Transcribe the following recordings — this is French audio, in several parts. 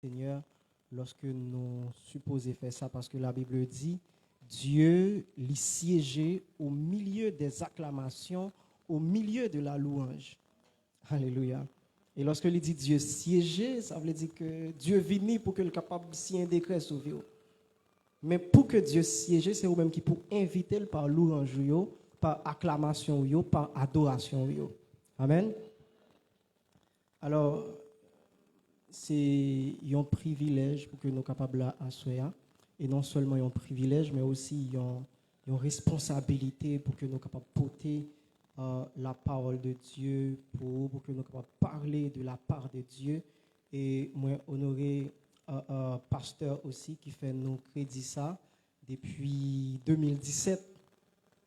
Seigneur lorsque nous supposons faire ça parce que la Bible dit Dieu l'y siégeait au milieu des acclamations, au milieu de la louange. Alléluia. Et lorsque il dit Dieu siégeait, ça veut dire que Dieu vient pour que le capable de signer un décret sauver. Mais pour que Dieu siège, c'est vous-même qui pour inviter par louange, par acclamation, par adoration. Amen. Alors, c'est un privilège pour que nous soyons capables d'asseoir. Et non seulement un privilège, mais aussi une responsabilité pour que nous soyons capables de porter la parole de Dieu, pour que nous soyons capables de parler de la part de Dieu. Et moi, honorer pasteur aussi qui fait nous crédit ça. Depuis 2017,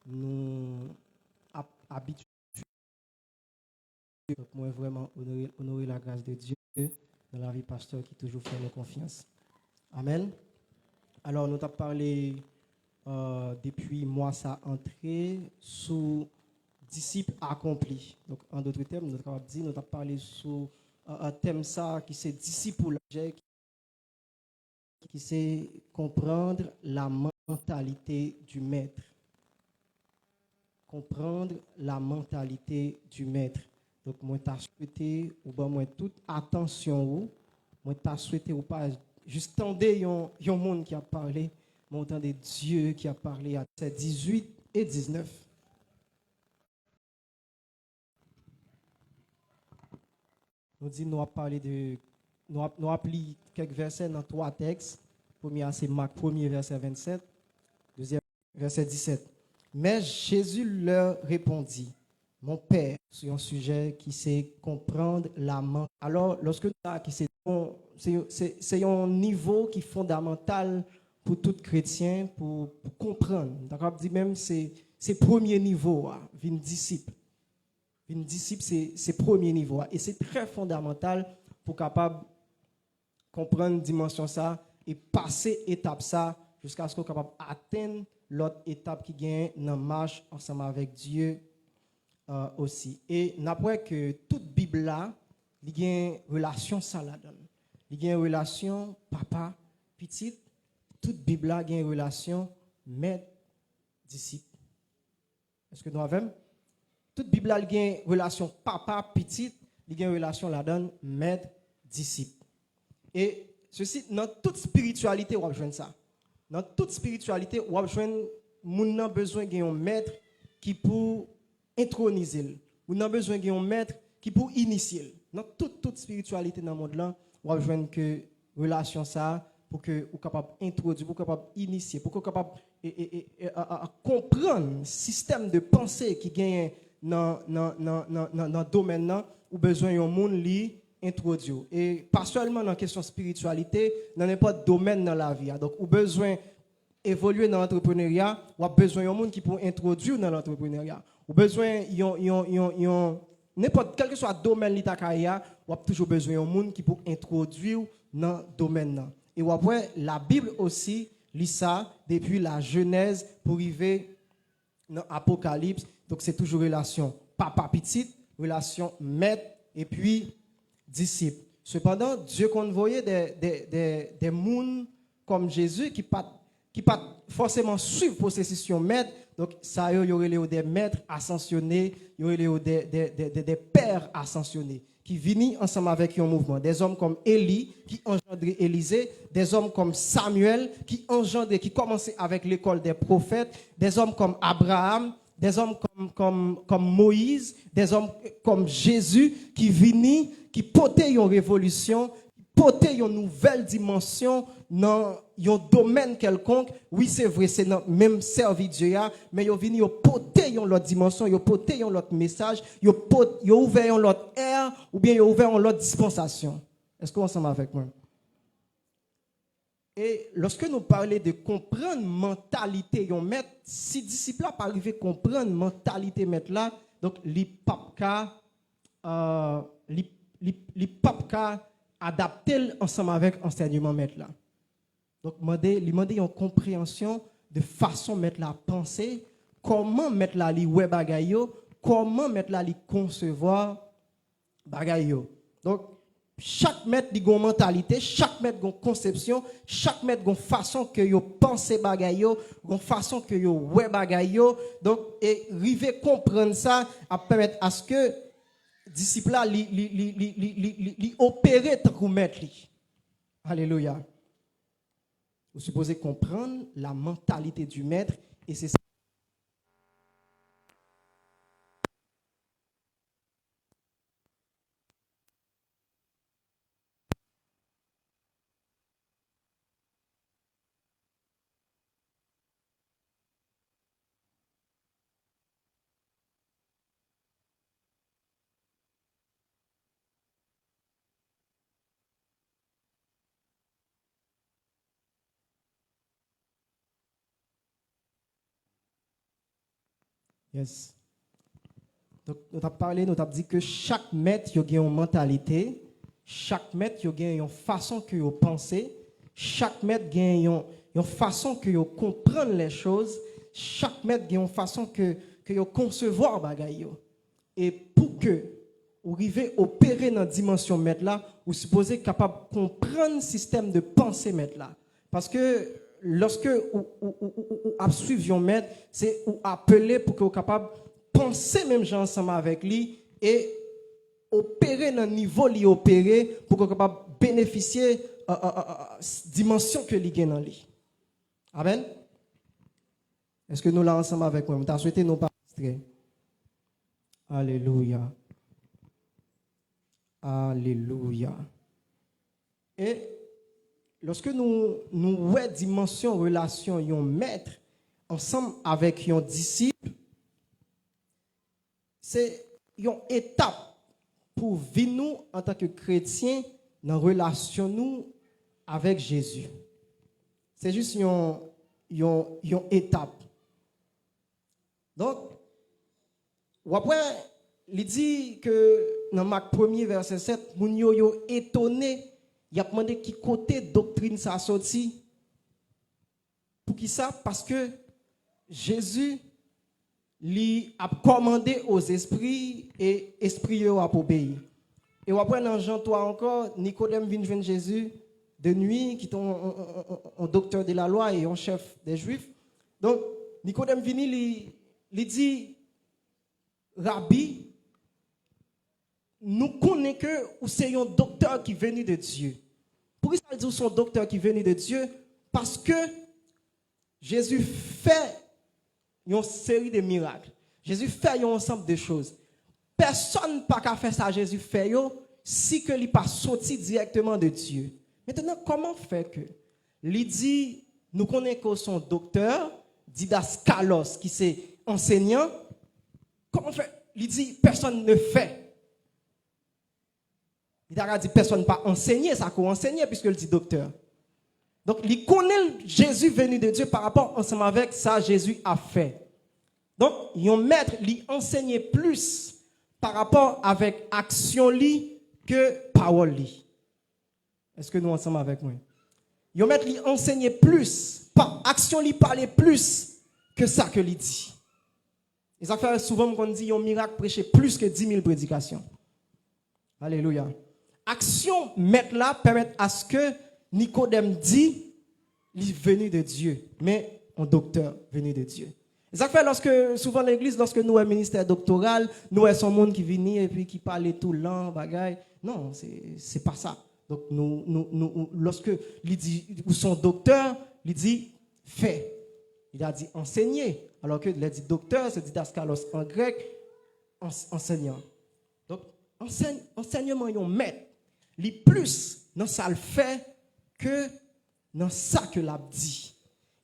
nous habitués. Moi, vraiment honorer la grâce de Dieu dans la vie pasteur qui toujours fait nous confiance. Amen. Alors, nous avons parlé depuis moi ça entré sous disciples accomplis. Donc, en d'autres termes, nous avons parlé sous un thème ça qui c'est disciple, qui c'est comprendre la mentalité du maître. Comprendre la mentalité du maître. Donc, moi, t'as souhaité, ou bien moi, toute attention, moi, t'as souhaité, ou pas, juste tendez un monde qui a parlé, moi, entendez Dieu qui a parlé à 18 et 19. Nous avons parlé de, nous avons appelé quelques versets dans 3 textes. Premier, c'est Marc 1er, verset 27. Deuxième, verset 17. Mais Jésus leur répondit, mon Père, sur un sujet qui c'est comprendre la mentalité. Alors, lorsque c'est un niveau qui est fondamental pour tout chrétien, pour comprendre. D'accord? Dit même c'est premier niveau, une disciple. Une disciple, c'est premier niveau. Et c'est très fondamental pour capable comprendre dimension ça et passer étape ça jusqu'à ce qu'on soit capable d'atteindre l'autre étape qui gagne dans la marche ensemble avec Dieu aussi. Et n'après que toute Bible là, il y a une relation ça la donne. Il y a une relation papa, petite. Toute Bible là, il y a une relation maître, disciple. Est-ce que nous avons? Toute Bible là, il y a une relation papa, petite. Il y a une relation la donne maître, disciple. Et ceci, dans toute spiritualité, on va joindre ça. Dans toute spiritualité, on va joindre, nous avons besoin d'un maître qui pour introniser. Nous avons besoin d'un maître qui pour initier. Dans toute spiritualité dans le monde là, on va joindre que relation ça pour que vous capable introduire, pour capable initier, pour que capable comprendre le système de pensée qui gagne dans le domaine là, ou besoin d'un monde li introduire. Et pas seulement dans la question spiritualité, dans n'importe domaine dans la vie. Donc, ou besoin évoluer dans l'entrepreneuriat, ou besoin d'un monde qui peut introduire dans l'entrepreneuriat. Ou besoin n'importe quel que soit le domaine de ta ou toujours besoin d'un monde qui peut introduire dans le domaine là. Et après la Bible aussi lit ça depuis la Genèse pour arriver dans l'Apocalypse. Donc c'est toujours relation papa petite, relation maître et puis disciple. Cependant, Dieu convoyait des mondes comme Jésus qui pas forcément suivre processus maître. Donc ça y aurait des maîtres ascensionnés, il y aurait des pères ascensionnés qui viennent ensemble avec un mouvement. Des hommes comme Élie qui engendraient Élisée, des hommes comme Samuel qui commençaient avec l'école des prophètes, des hommes comme Abraham, des hommes comme Moïse, des hommes comme Jésus qui viennent, qui portaient une révolution, qui portaient une nouvelle dimension dans un domaine quelconque. Oui, c'est vrai, c'est dans même servi Dieu, mais ils viennent porter une autre dimension, ils porter un autre message, ils ouvert une autre ère ou bien ils ouvert une autre dispensation. Est-ce qu'on est ensemble avec moi? Et lorsque nous parlons de comprendre mentalité, yon met si disciples pas arriver comprendre mentalité mettre là, donc li papka adapter ensemble avec enseignement mettre là. Donc li demander une compréhension de façon mettre la penser, comment mettre là li ouais bagay yo, comment mettre là li concevoir bagay yo. Donc chaque maître a une mentalité, chaque maître a une conception, chaque maître a une façon que yo pense bagay yo, une façon que yo ouais bagay yo. Donc et river comprendre ça à permettre à ce que disciple là li opérer tant que maître li. Alléluia. Vous supposez comprendre la mentalité du maître et c'est ça. Yes. Donc, nous avons parlé, nous avons dit que chaque maître a une mentalité, chaque maître a une façon que vous pensez, chaque maître a une façon que vous comprenez les choses, chaque maître a une façon que vous concevoir bagay yo. Et pour que vous arrivez à opérer dans la dimension maître là, vous supposez être capable de comprendre le système de pensée maître là. Parce que lorsque vous suivez un maître, c'est vous appeler pour que vous soyez capable de penser même gens ensemble avec lui et opérer dans le niveau lui opérer pour que vous soyez capable de bénéficier de la dimension que lui gagne dans lui. Amen. Est-ce que nous là ensemble avec moi? Tu as souhaité nous parler? Alléluia. Alléluia. Et lorsque nous voyons dimension relation un maître ensemble avec un disciple, c'est une étape pour vivre nous en tant que chrétiens dans la relation nous avec Jésus. C'est juste une étape. Donc, après, il dit que dans Marc 1er, verset 7, moun yo étonné, il a demandé qui côté doctrine ça sorti. Pour qui ça? Parce que Jésus lui a commandé aux esprits et esprits a obéi. Et après dans Jean 3 encore, Nicodème vient joindre Jésus de nuit, qui est un docteur de la loi et un chef des Juifs. Donc Nicodème vient lui dit, Rabbi, nous connaissons que c'est un docteur qui est venu de Dieu. Pourquoi ça dit que c'est un docteur qui est venu de Dieu? Parce que Jésus fait une série de miracles. Jésus fait un ensemble de choses. Personne n'a pas fait ça, Jésus fait si que il n'est pas sorti directement de Dieu. Maintenant, comment fait que? Il dit, nous connaissons que son docteur, Didaskalos, qui c'est enseignant. Comment fait? Il dit, personne ne fait. Il a dit, personne pas enseigné, ça qu'on enseigné puisqu'il dit docteur. Donc, il connaît Jésus venu de Dieu par rapport ensemble avec ça, Jésus a fait. Donc, un maître lui enseignait plus par rapport avec action lui que parole lui. Est-ce que nous ensemble avec moi? Un maître lui enseignait plus, par action lui parlait plus que ça que lui dit. Et ça fait souvent qu'on dit un miracle prêché plus que 10 000 prédications. Alléluia. Action maître là permet à ce que Nicodème dit, il est venu de Dieu, mais un docteur venu de Dieu. Et ça fait lorsque, souvent l'église, lorsque nous avons un ministère doctoral, nous avons son monde qui vient et puis qui parle tout lent, bagaille. Non, c'est pas ça. Donc, lorsque il dit, ou son docteur, il dit, fait. Il a dit enseigner. Alors que il a dit docteur, c'est didaskalos en grec, enseignant. Donc, enseignement, il y a un maître. Il plus dans ça le fait que dans ça que l'a dit.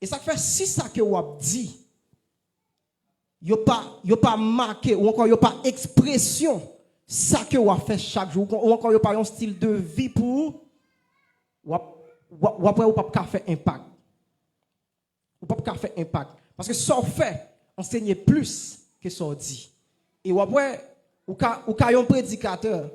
Et ça fait si ça que l'a dit, il n'y a pas marqué, ou encore il n'y a pas expression, ça que l'a fait chaque jour, ou encore il n'y a pas un style de vie pour ou après ou pas faire impact. Ou pas faire impact. Parce que ça fait enseigner plus que ça dit. Et après, ou un prédicateur,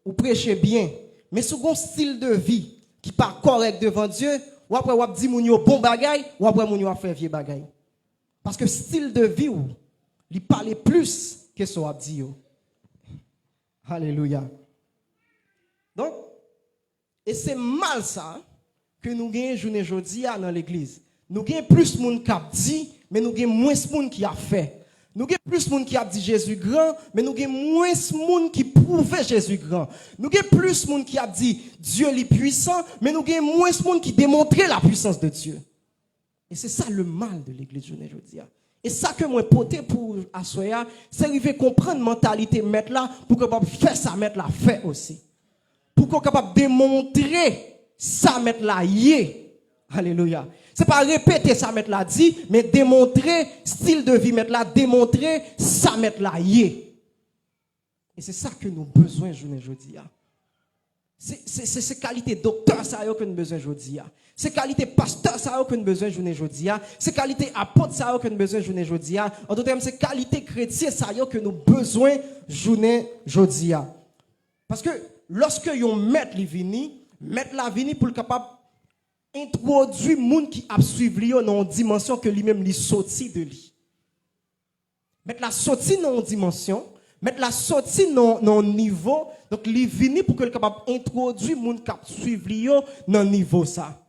ou prêcher bien, mais sous un style de vie qui n'est pas correct devant Dieu, ou après, ou dit moun yo bon bagay, ou après, moun yo a fait vieux bagay. Parce que style de vie, il parle plus que ce qu'on dit. Alléluia. Donc, Et c'est mal ça que nous gagnons journée aujourd'hui dans l'église. Nous gagnons plus de monde qui a dit, mais nous gagnons moins de monde qui a fait. Nous avons plus de monde qui a dit Jésus grand, mais nous avons moins de monde qui prouvait Jésus grand. Nous avons plus de monde qui a dit Dieu est puissant, mais nous avons moins de monde qui démontrait la puissance de Dieu. Et c'est ça le mal de l'église aujourd'hui. Et ça que moi poté pour assoya, c'est arriver comprendre mentalité mettre là pour capable faire ça mettre là fait aussi. Pour qu'on capable démontrer ça mettre là yé. Alléluia. C'est pas répéter ça mettre là dit, mais démontrer style de vie mettre là, démontrer ça mettre là yé. Et c'est ça que nous avons besoin aujourd'hui. C'est qualité docteur ça que nous avons besoin aujourd'hui. C'est qualité pasteur ça que nous avons besoin aujourd'hui. C'est qualité apôtre ça que nous avons besoin aujourd'hui. En d'autres termes, c'est qualité chrétien ça que nous avons besoin aujourd'hui. Parce que lorsque yon maître li vini, maître la vini pour le capable introduire moun qui a suivi dans une dimension que lui-même li sorti de lui. Mettre la sorti dans une dimension, mettre la sorti dans un niveau, donc li vini pour que le capable introduire moun qui a suivi dans niveau ça.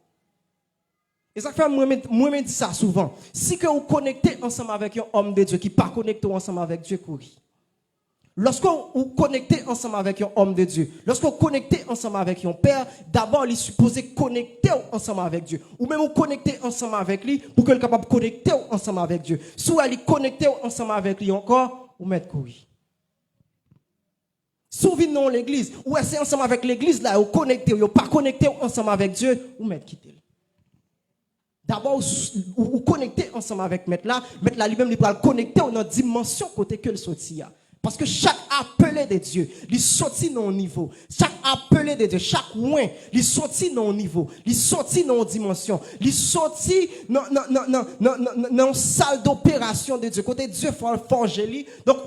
Et ça fait moi dis ça souvent. Si que vous connectez ensemble avec un homme de Dieu qui pas connecté ensemble avec Dieu courir. Lorsqu'on vous connectez ensemble avec un homme de Dieu, lorsqu'on connectez ensemble avec un père, d'abord il est supposé connecter ensemble avec Dieu. Ou même vous connectez ensemble avec lui pour qu'il soit capable de connecter ensemble avec Dieu. Soit il connecter ensemble avec lui encore, ou mettre courir. Souvenez dans l'église, ou est ensemble avec l'église là, ou connecté, ou pas connecté ensemble avec Dieu, ou mettre quitter. D'abord, vous connectez ensemble avec mettre là lui-même il va le connecter dans une dimension côté que le sorti. Parce que chaque appelé de Dieu, il sortit dans un niveau. Chaque appelé de Dieu, chaque loin, il sortit dans un niveau. Il sortit dans une dimension. Il sortit dans une salle d'opération de Dieu. Côté Dieu, il faut forger lui. Donc,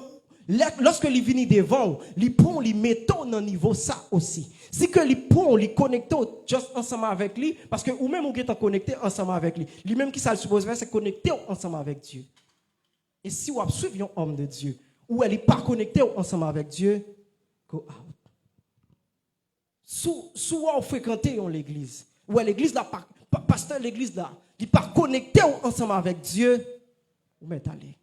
lorsque il vient devant, il prend, il met dans un niveau ça aussi. Si que il prend, il connecte juste ensemble avec lui, parce que ou même on est connecté ensemble avec lui. Lui-même qui ça le suppose faire, c'est connecter ensemble avec Dieu. Et si vous suivez un homme de Dieu, ou elle n'est pas connectée ensemble avec Dieu, go out. Soit vous fréquentez l'église, ou l'église là, pasteur l'église là, il n'est pas connecté ensemble avec Dieu, vous mettez aller.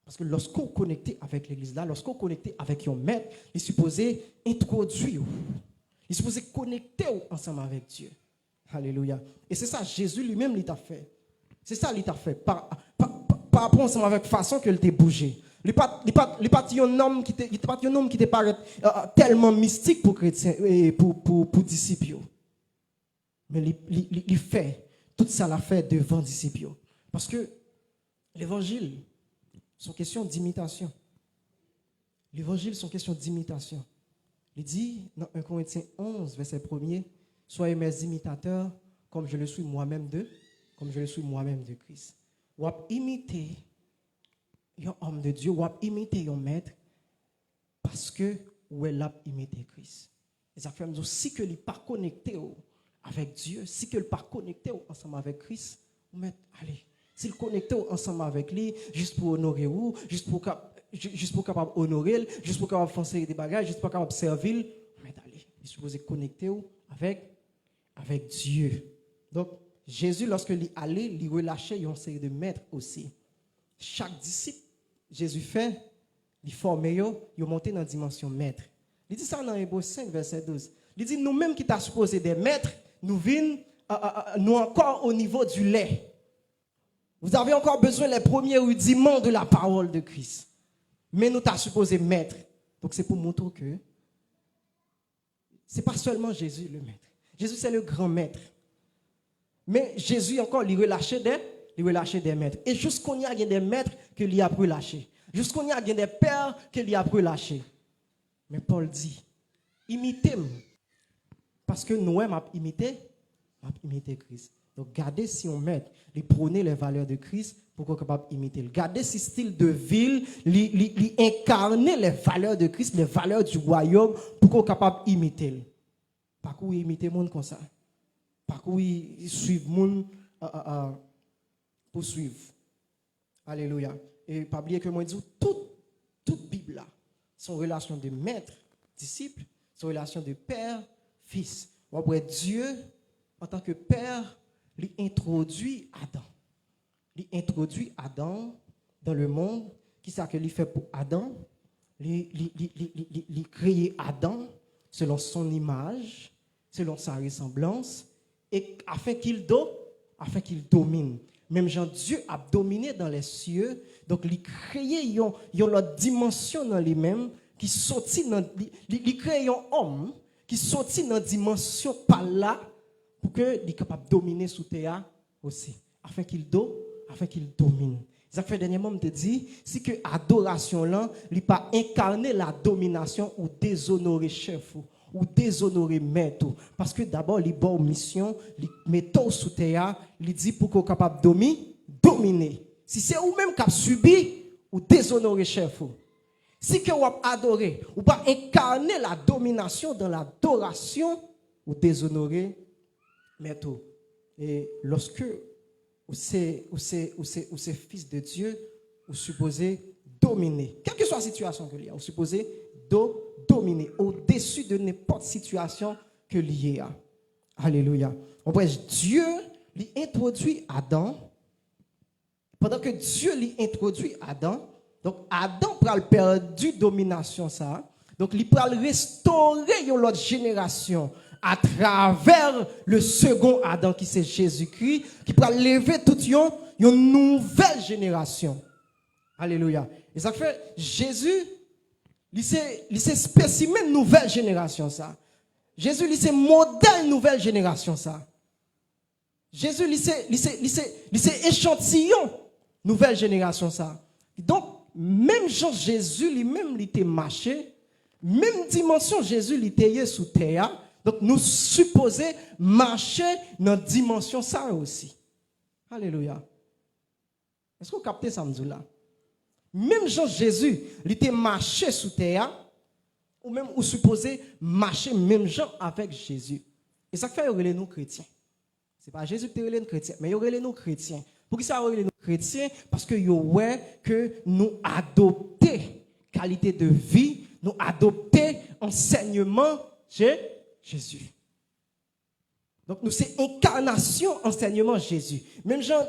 Parce que lorsqu'on est connecté avec l'église là, lorsqu'on est connecté avec un maître, il est supposé introduire, il est supposé connecter ensemble avec Dieu. Alléluia. Et c'est ça, Jésus lui-même il t'a fait. C'est ça il t'a fait. Par rapport ensemble avec la façon qu'il t'a bougé. Il n'est pas un homme qui te paraît tellement mystique pour chrétiens et pour disciples. Mais il fait tout ça l'a fait devant disciples. Parce que l'évangile, c'est question d'imitation. L'évangile, c'est question d'imitation. Il dit dans 1 Corinthiens 11, verset 1er, soyez mes imitateurs comme je le suis moi-même de Christ. Ou imiter un homme de Dieu, ou imiter un maître, parce que ou elle a imité Christ. Et ça fait dire si que n'est pas connecté avec Dieu, si que n'est pas connecté ensemble avec Christ, ou mettre allez, s'il connecté ensemble avec lui, juste pour honorer ou, juste pour capable honorer, juste pour capable faire des bagages, juste pour capable servir, mais allez, il est supposé connecter avec Dieu. Donc Jésus lorsqu'il allait, il relâchait une série de maîtres aussi. Chaque disciple, Jésus fait, il forme, il monte dans la dimension maître. Il dit ça dans Hébreux 5, verset 12. Il dit, nous-mêmes qui t'a supposé des maîtres, nous venons nous encore au niveau du lait. Vous avez encore besoin des premiers rudiments de la parole de Christ. Mais nous t'a supposé maître. Donc c'est pour montrer que ce n'est pas seulement Jésus le maître. Jésus c'est le grand maître. Mais Jésus encore, il relâchait des maîtres. Et jusqu'on y a des maîtres que lui a relâché. Jusqu'on y a des pères que lui a relâché. Mais Paul dit, imitez-moi. Parce que nous avons imité Christ. Donc gardez si on met, les prôner les valeurs de Christ pour qu'on soit capable d'imiter. Gardez ce style de vie, les incarner les valeurs de Christ, les valeurs du royaume pour qu'on soit capable d'imiter. Pas qu'on imite le monde comme ça. Pas qu'on suive le monde pour suivre. Alléluia. Et pas oublier que moi je dis toute Bible là, son relation de maître, disciple, son relation de père, fils. Après Dieu, en tant que père, il introduit Adam. Il introduit Adam dans le monde. Qui ça que il fait pour Adam? Il crée Adam selon son image, selon sa ressemblance, et afin qu'il domine. Même Jean Dieu a dominé dans les cieux, donc il crée une autre dimension dans lui-même qui sortit dans il crée un homme qui sortit dans dimension par là pour que il capable de dominer sous terre aussi, afin qu'il domine. Ça fait dernièrement me dit si que adoration là, il pas incarner la domination ou déshonorer chef ou déshonorer maître, parce que d'abord il bon mission, il met sous terre, il dit pour qu'on capable dominer. Si c'est ou même qui a subi ou déshonorer chef, si que vous adoré ou pas incarner la domination dans l'adoration ou déshonorer maître. Et lorsque ou c'est fils de Dieu, ou supposé dominer. Quelle que soit la situation que l'il y a, ou supposé dominer au-dessus de n'importe situation que l'il y a. Alléluia. En bref, Dieu lui introduit Adam. Pendant que Dieu lui introduit Adam, donc Adam pral perdu domination ça. Donc il pral restaurer l'autre génération à travers le second Adam qui c'est Jésus-Christ, qui pourra lever toute une nouvelle génération. Alléluia. Et ça fait Jésus, c'est spécimen nouvelle génération ça. Jésus, c'est modèle nouvelle génération ça. Jésus, c'est échantillon nouvelle génération ça. Donc, même Jean Jésus, lui-même, il était marché, même dimension Jésus, il était sous terre. Donc, nous supposons marcher dans la dimension ça aussi. Alléluia. Est-ce que vous captez ça, là? Même Jean Jésus, il était marché sous terre, ou même vous supposez marcher même Jean avec Jésus. Et ça fait que nous chrétiens. Ce n'est pas Jésus qui est nous chrétiens, mais il y a nous chrétiens. Pour qui ça nous chrétiens? Parce que que nous adoptons qualité de vie, nous adoptons enseignement Jésus. Donc nous c'est incarnation enseignement Jésus. Même genre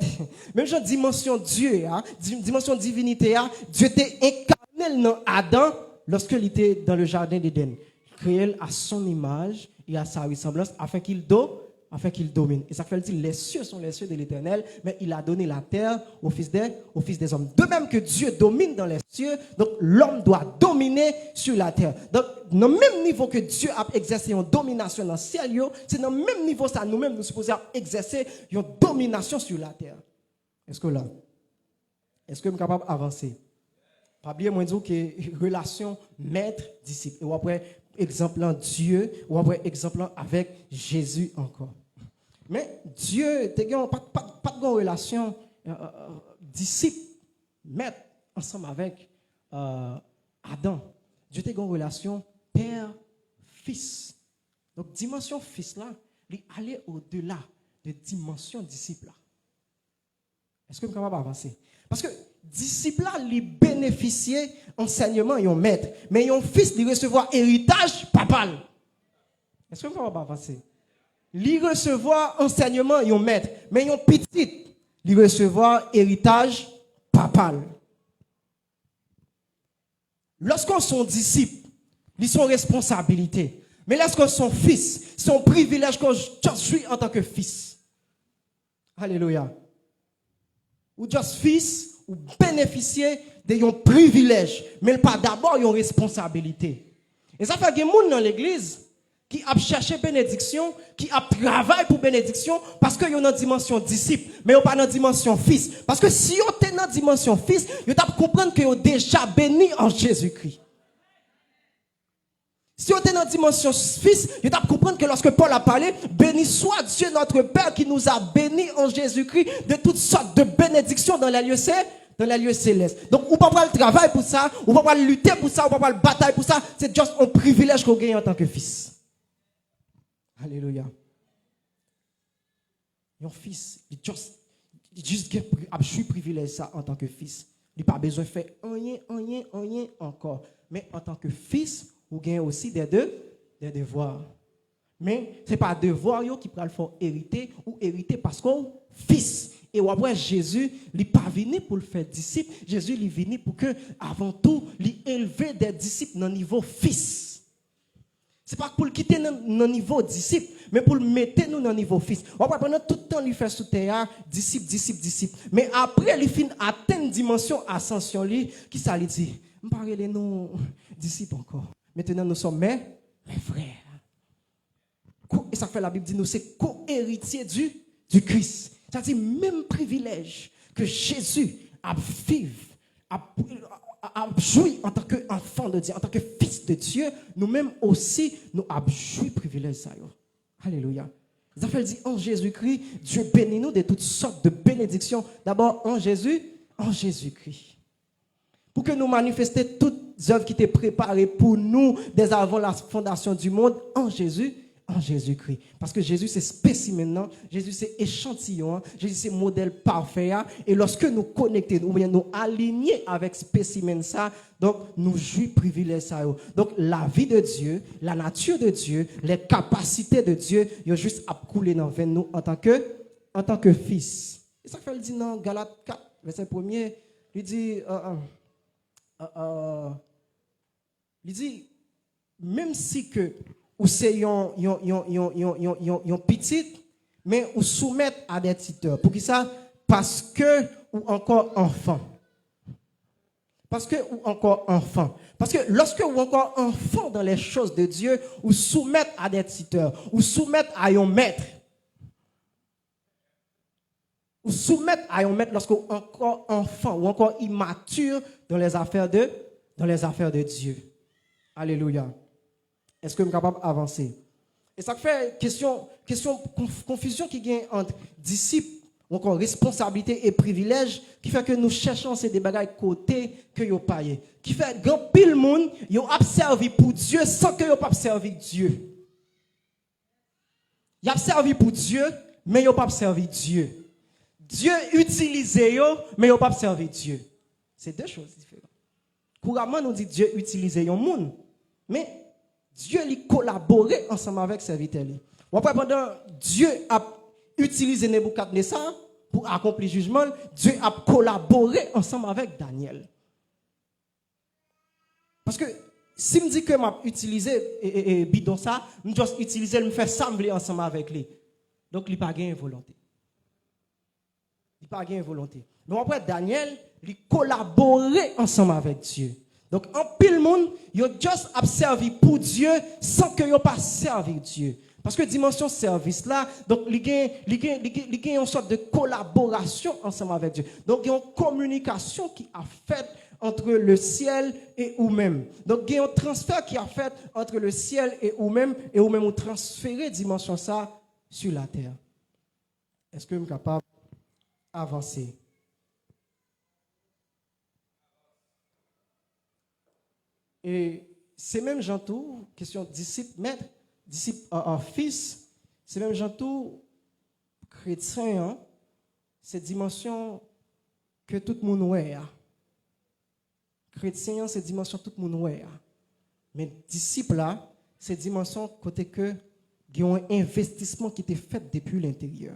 dimension Dieu, dimension divinité, Dieu était incarné dans Adam lorsqu'il était dans le jardin d'Éden. Créé à son image et à sa ressemblance afin qu'il domine. Et ça fait dire les cieux sont les cieux de l'Éternel, mais il a donné la terre au fils des hommes. De même que Dieu domine dans les cieux, donc l'homme doit dominer sur la terre. Donc, dans le même niveau que Dieu a exercé une domination dans le ciel, c'est dans le même niveau ça nous-mêmes nous supposons exercer une domination sur la terre. Est-ce que nous sommes capables d'avancer? Pas oublier moi dire que relation maître-disciple. Et après exemple en Dieu, ou après exemple avec Jésus encore. Mais Dieu, pas de relation disciple, maître, ensemble avec Adam. Dieu a une relation père-fils. Donc, dimension fils là, il allait au-delà de dimension disciple là. Est-ce que vous êtes capable d'avancer? Parce que disciple là, il bénéficiait enseignement et un maître, mais un fils, il recevoir héritage papal. Est-ce que vous êtes capable d'avancer? Il recevoir enseignement et un maître, mais un petit, il recevoir héritage papal. Lorsqu'on sont disciples, ils sont responsabilités. Mais lorsqu'on sont fils, c'est un privilège que je suis en tant que fils. Alléluia. Ou juste fils, ou bénéficier d'un privilège, mais pas d'abord une responsabilité. Et ça fait que des gens dans l'église qui a cherché bénédiction, qui a travaillé pour bénédiction, parce qu'ils ont une dimension disciple, mais ils n'ont pas une dimension fils. Parce que si ils ont une dimension fils, ils doivent comprendre qu'ils ont déjà béni en Jésus-Christ. Si on est dans la dimension fils, il doit comprendre que lorsque Paul a parlé, béni soit Dieu notre Père qui nous a bénis en Jésus-Christ de toutes sortes de bénédictions dans les lieux célestes. Donc, on ne peut pas le travail pour ça, on ne peut pas lutter pour ça, on ne peut pas le bataille pour ça. C'est juste un privilège qu'on gagne en tant que fils. Alléluia. Un fils, il juste je suis privilégié ça en tant que fils. Il n'a pas besoin de faire rien encore. Mais en tant que fils, vous gagnez aussi des devoirs. Mais ce n'est pas devoir qui peut le faire hériter ou hériter parce qu'on fils. Et après, Jésus, il n'est pas venu pour le faire disciple. Jésus, il est venu pour que, avant tout, il élever des disciples dans le niveau fils. Ce n'est pas pour le quitter dans le niveau disciple, mais pour le mettre nous dans le niveau fils. Après, pendant tout le temps, il fait sous terre, disciple, disciple, disciple. Mais après, il finit atteindre une dimension ascension, qui ça lui dit? Je ne parle pas nous disciples encore. Maintenant, nous sommes mes frères. Et ça fait la Bible dit nous, c'est co-héritier du Christ. C'est-à-dire, même privilège que Jésus a vécu, a joui en tant qu'enfant de Dieu, en tant que fils de Dieu, nous-mêmes aussi, nous avons joui privilège ça. Alléluia. Ça fait dit en Jésus-Christ, Dieu bénit nous de toutes sortes de bénédictions. D'abord en Jésus-Christ. Pour que nous manifestions toutes les œuvres qui étaient préparées pour nous dès avant la fondation du monde en Jésus-Christ. Parce que Jésus, c'est spécimen, Jésus, c'est échantillon, Jésus, c'est modèle parfait. Et lorsque nous connectons, nous alignons avec spécimen ça, donc nous jouissons privilège ça. Donc la vie de Dieu, la nature de Dieu, les capacités de Dieu, il y a juste à couler dans nous en tant que fils. Et ça fait le dit dans Galates 4, verset 1er, il dit, même si que ou c'est yon petit, mais ou soumettre à des tuteurs. Pour qui ça? Parce que ou encore enfant. Parce que ou encore enfant. Parce que lorsque ou encore enfant dans les choses de Dieu, ou soumettre à des tuteurs, ou soumettre à un maître. Ou soumettre à un maître lorsque ou encore enfant, ou encore immature dans les affaires de Dieu. Alléluia. Est-ce que je suis capable d'avancer? Et ça fait question confusion qui gagne entre disciples, ou encore responsabilité et privilège, qui fait que nous cherchons ces bagages côté que yo paye. Qui fait que pile monde yo a servi pour Dieu sans que yo pas servi Dieu. Y a servi pour Dieu, mais yo pas servi Dieu. Dieu utilise yo, mais yo pas servi Dieu. C'est deux choses différentes. Couramment nous dit Dieu utilise yon monde, mais Dieu lui collaborait ensemble avec serviteur. Après, pendant Dieu a utilisé Nebuchadnezzar pour accomplir le jugement, Dieu a collaboré ensemble avec Daniel. Parce que si je dis que je utilisé bidon ça, je dois utiliser, je faire sembler ensemble avec lui. Donc, il n'a pas gagné volonté. Il n'a pas gagné volonté. Mais après, Daniel, il collaborait ensemble avec Dieu. Donc, en pile monde, ils ont juste servi pour Dieu sans que ils pas servi Dieu. Parce que dimension service là, donc, il y a une sorte de collaboration ensemble avec Dieu. Donc, il y a une communication qui a fait entre le ciel et vous-même. Donc, il y a un transfert qui a fait entre le ciel et vous-même vous transférer dimension ça sur la terre. Est-ce que je suis capable d'avancer? Et c'est même Jean-Tout, question disciple, maître, disciple fils, c'est même Jean-Tout, chrétien, hein, c'est dimension que tout le monde voit. Chrétien, c'est dimension que tout le monde voit. Mais disciple là, c'est dimension côté que il y a un investissement qui était fait depuis l'intérieur.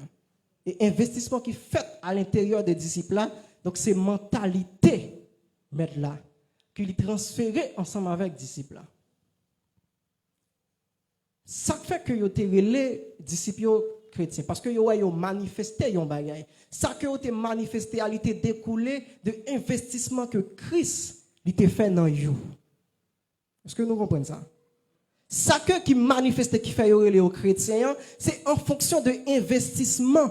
Et investissement qui est fait à l'intérieur des disciples là, donc c'est mentalité, maître là. Qu'il est transféré ensemble avec les disciples. Ça fait que vous avez les disciples chrétiens. Parce que vous avez manifesté un bagage. Ça que vous avez manifesté a été découlé de l'investissement que Christ a fait dans vous. Est-ce que nous comprenons ça? Ça que qui manifeste, qui fait les chrétiens, c'est en fonction de l'investissement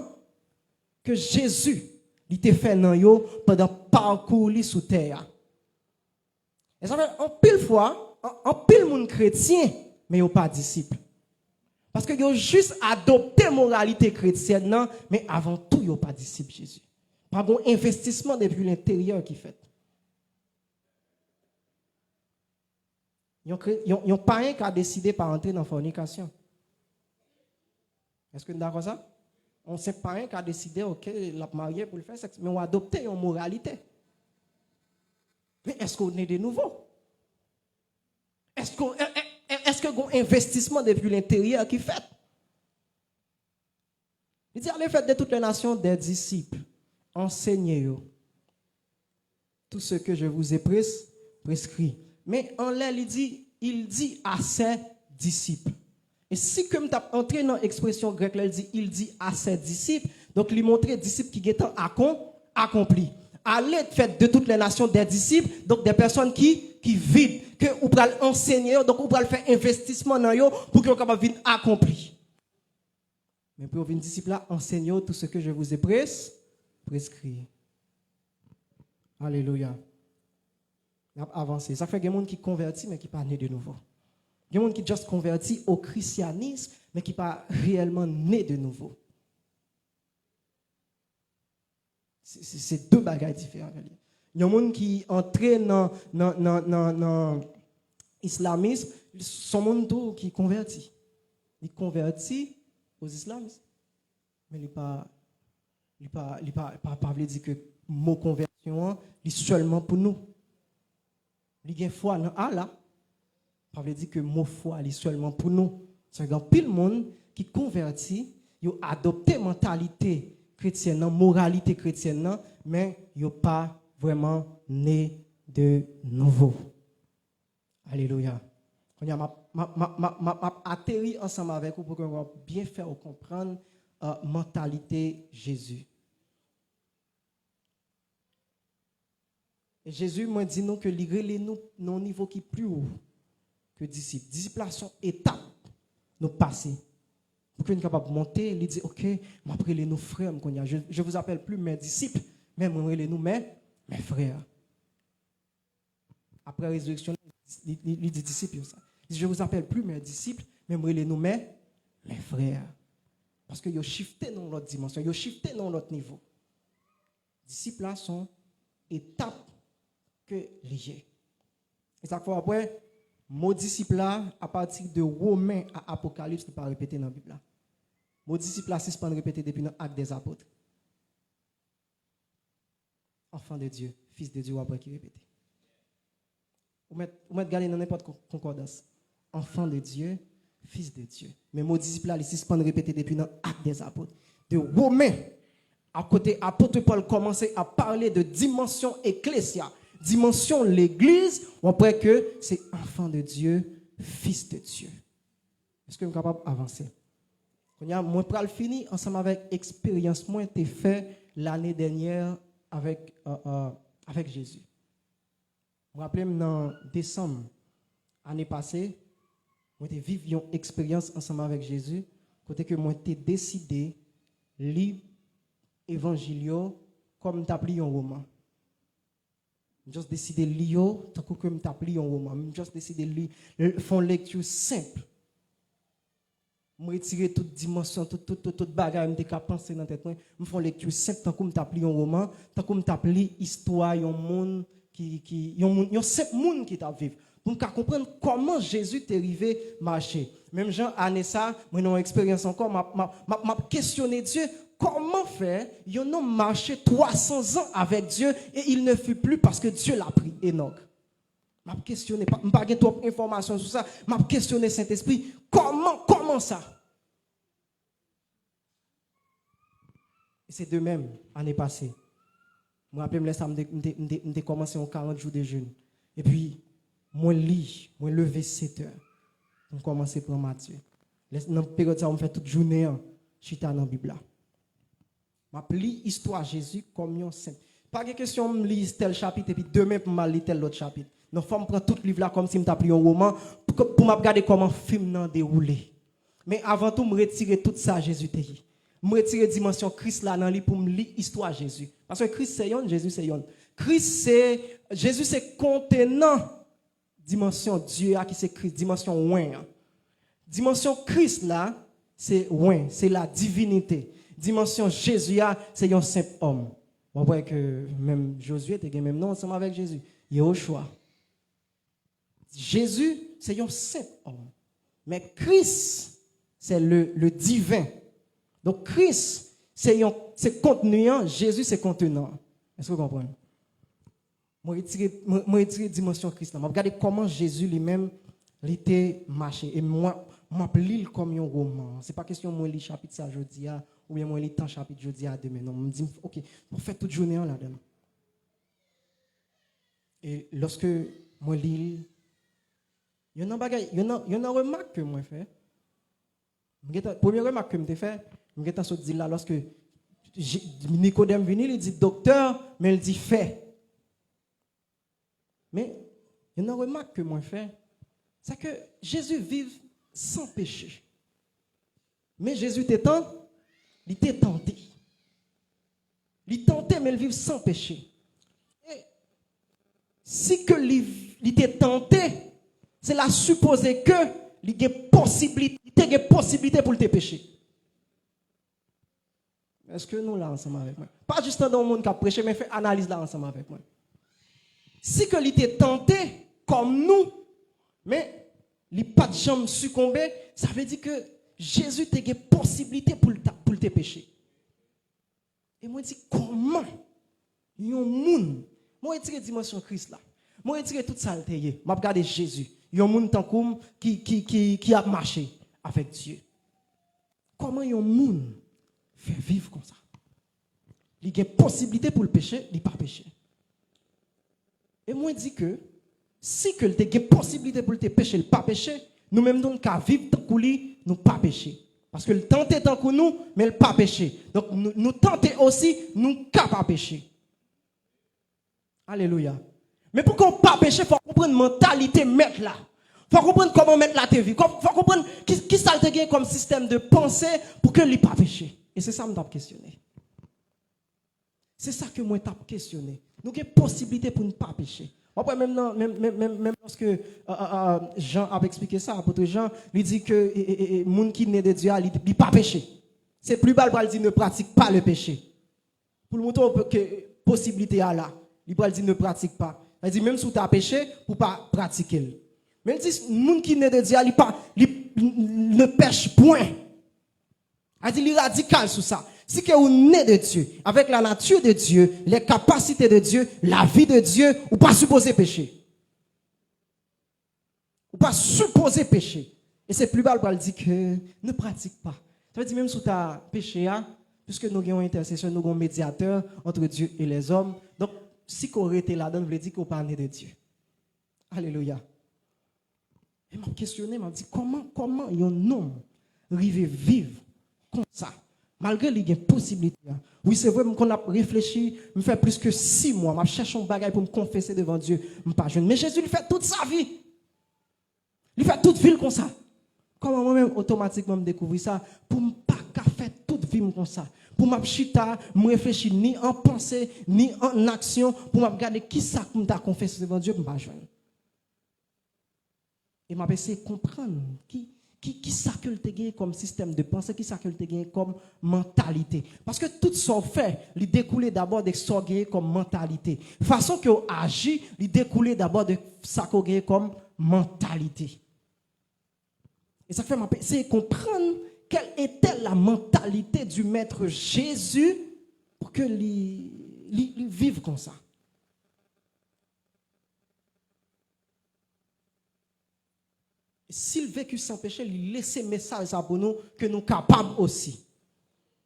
que Jésus a fait dans vous pendant le parcours sous terre. Et ça fait en pile fois, en pile monde chrétien, mais ils n'ont pas disciple. Parce qu'ils ont juste adopté la moralité chrétienne, non, mais avant tout, ils n'ont pas disciple Jésus. Pas un investissement depuis l'intérieur qui fait. Ils n'ont pas un qui a décidé par entrer dans la fornication. Est-ce que vous êtes d'accord ça? On ne sait pas un qui a décidé, ok, l'a marié pour le faire sexe, mais on a adopté une moralité. Mais est-ce qu'on est de nouveau? Est-ce est-ce que un investissement depuis l'intérieur qui fait? Il dit, allez faire de toutes les nations des disciples. Enseignez-vous tout ce que je vous ai prescrit. Mais en l'air, il dit à ses disciples. Et si comme tu as entré dans l'expression grecque, il dit à ses disciples, donc il montre disciples qui sont accomplis. Allez faire de toutes les nations des disciples, donc des personnes qui vivent, que vous pouvez enseigner, donc vous pouvez faire investissement dans eux pour que vous puissiez accomplir. Mais pour venir disciples là, enseignez tout ce que je vous ai prescrit. Alléluia. On a avancé. Ça fait qu'il y a des gens qui convertissent, mais qui ne sont pas nés de nouveau. Il y a des gens qui juste convertissent au christianisme, mais qui ne sont pas réellement nés de nouveau. C'est deux bagages différents. Il y a des gens qui entrent dans l'islamisme, sont des gens qui convertissent. Ils convertissent aux islamistes. Mais il ne pas dire que le mot conversion est seulement pour nous. Il y a foi dans Allah. Ça veut dire que le mot foi est seulement pour nous. C'est un pile monde qui convertit, ils ont adopté la mentalité chrétienne, la moralité chrétienne, mais ils n'ont pas vraiment né de nouveau. Alléluia. Je atterri ensemble avec vous pour que vous bien faire comprendre la mentalité Jésus. Et Jésus m'a dit nous que livrer nous dans un niveau qui est plus haut que disciples. Disciples sont étapes nous passer. Pour que nous soyons capables de monter, il dit OK, après les nous frères, je vous appelle plus mes disciples, mais moi les nous mes frères. Après la résurrection, il dit disciples ça. Il dit je vous appelle plus mes disciples, mais moi les nous mes frères. Parce que ils ont shifté dans l'autre dimension, ils ont shifté dans l'autre niveau. Disciples là sont étapes que liées. Et ça fait après mot disciple là à partir de Romains à Apocalypse ne pas répéter dans la Bible là. Mot disciple là c'est pas répéter depuis dans Actes des Apôtres. Enfant de Dieu, fils de Dieu ou après qui répète. Vous mettez regarder dans n'importe concordance. Enfant de Dieu, fils de Dieu. Mais mot disciple là c'est pas répéter depuis dans Actes des Apôtres. De Romains à côté apôtre Paul commençait à parler de dimension ecclésiale. Dimension l'église, on peut que c'est enfant de Dieu, fils de Dieu. Est-ce que vous êtes capable d'avancer? Moi, je vais finir ensemble avec l'expérience moi été fait l'année dernière avec Jésus. Je me rappelle en décembre, l'année passée, moi j'ai vécu une expérience ensemble avec Jésus, côté que moi j'ai décidé de lire l'évangile comme t'appelles un roman. Je juste décidé de lire, tant que je t'appelle un roman. Je juste décidé de lire, faire une lecture simple. Je retirer toute dimension, toute bagarre, je peux penser dans la tête. Je fais une lecture simple, tant que je t'appelle un roman, tant que je t'appelle histoire, un monde un simple monde qui t'a vivre. Pour me comprendre comment Jésus est arrivé marcher. Même Jean Anessa, moi j'ai une expérience encore, m'a questionné Dieu. Comment faire? Ils ont marché 300 ans avec Dieu et il ne fut plus parce que Dieu l'a pris. Enoch. Je m'ai questionné, je n'ai pas trop d'informations sur ça. Je m'ai questionné Saint-Esprit. Comment ça? Et c'est de même, l'année passée. Je me rappelle, j'ai commencé en 40 jours de jeûne. Et puis, moi, lis, moi, lever 7 heures. Je commence à prendre Matthieu. Dans la période, on fait toute journée, je suis dans la Bible. Je lis l'histoire de Jésus comme un saint. Pas de question de lire tel chapitre et puis demain pour me lire tel autre chapitre. Non, il faut prendre tout le livre là comme si je pris un roman pour me regarder comment le film a déroulé. Mais avant tout, je retirer tout ça Jésus t'a dit. Je retirer la dimension Christ là dans lui pour me lire l'histoire de Jésus. Parce que Christ c'est yon, Jésus c'est yon. Jésus c'est contenant dimension Dieu qui c'est Christ, dimension ouin. Dimension Christ là, c'est ouin, c'est la divinité. Dimension Jésus, c'est un simple homme. On voit que même Josué était le même nom ensemble avec Jésus. Yehoshua. Jésus, c'est un simple homme. Mais Christ, c'est le divin. Donc Christ, c'est contenant, Jésus, c'est contenant. Est-ce que vous comprenez? Moi, je retire la dimension Christ. Je regarde comment Jésus lui-même il était marché. Et moi, je lis comme un roman. Ce n'est pas question de moi lire chapitre ça aujourd'hui, ou bien moi lire tant chapitre aujourd'hui à demain. Non, je me dis, ok, on fait toute journée là-dedans. Et lorsque moi lis, il y en a une remarque que moi fais. La première remarque que je fais, je dis là, lorsque Nicodème vient, il dit docteur, mais il dit fait. Mais il y a une remarque que moi fais, c'est que Jésus vit sans péché. Mais Jésus il était tenté. Il tentait, mais il vit sans péché. Et si que il était tenté, c'est la supposer que il y a possibilité pour le pécher. Est-ce que nous là ensemble avec moi? Pas juste dans le monde qui a prêché, mais fait analyse là ensemble avec moi. Si que il était tenté comme nous, mais il n'a pas de jambe succombé, ça veut dire que Jésus a une possibilité pour le pécher. Et moi je dis comment un monde, moi je tire dimension Christ là. Moi je tire toute ça je regarde Jésus, un monde tant comme qui a marché avec Dieu. Comment un monde fait vivre comme ça? Il y a une possibilité pour le pécher, il n'a pas péché. Et moi, je dis que si il y a une possibilité pour le pécher, il n'a pas péché, nous-mêmes, nous qu'à vivre tant que lui, nous pas péché. Parce que le tenter tant que nous, mais il pas péché. Donc, nous tenter aussi, nous pas péché. Alléluia. Mais pour qu'on pas péché, il faut comprendre la mentalité mettre là. Il faut comprendre comment mettre la vie. Il faut comprendre qui ça te gagne comme système de pensée pour que lui pas péché. Et c'est ça que je m'ai questionné. C'est ça que moi t'ai questionné. Nous avons possibilité pour ne pas pécher. Après, même lorsque Jean a expliqué ça, l'apôtre Jean, il dit que les gens qui naissent de Dieu, ils ne pas pécher. C'est plus bas, il dit ne pratique pas le péché. Pour le montrer que possibilité est là, il dit ne pratique pas. Il dit même si tu as péché, pour ne pas pratiquer. Mais il dit, les gens qui naissent de Dieu, ils ne pêchent point. Il dit, il est radical sur ça. Si que vous naissez de Dieu, avec la nature de Dieu, les capacités de Dieu, la vie de Dieu, vous pas supposé pécher. Vous pas supposé pécher. Et c'est plus bas pour dire que ne pratique pas. Ça veut dire même si tu as péché, puisque nous avons une intercession, nous avons un médiateur entre Dieu et les hommes. Donc, si qu'on était là-dedans, vous dire qu'on parle de Dieu. Alléluia. Et m'a questionné, m'a dit comment un homme arrive vivre comme ça? Malgré les possibilités. Oui, c'est vrai qu'on a réfléchi, me fait plus que 6 mois, je cherche un bagage pour me confesser devant Dieu, je pas jeune. Mais Jésus, il fait toute sa vie. Il fait toute vie comme ça. Comment moi-même, automatiquement, me découvrir ça, pour ne pas faire toute vie comme ça. Pour me chita, me réfléchir ni en pensée, ni en action, pour me regarder qui ça que je confessé devant Dieu, je pas jeune. Et je vais essayer de comprendre qui ça que le te comme système de pensée, qui ça que le te comme mentalité. Parce que tout ça fait, il découle d'abord de ça comme mentalité. Façon que agit, il découle d'abord de ça comme mentalité. Et ça fait c'est comprendre quelle était la mentalité du maître Jésus pour que il vive comme ça. S'il vécut sans péché, il laisse message pour nous que nous sommes capables aussi.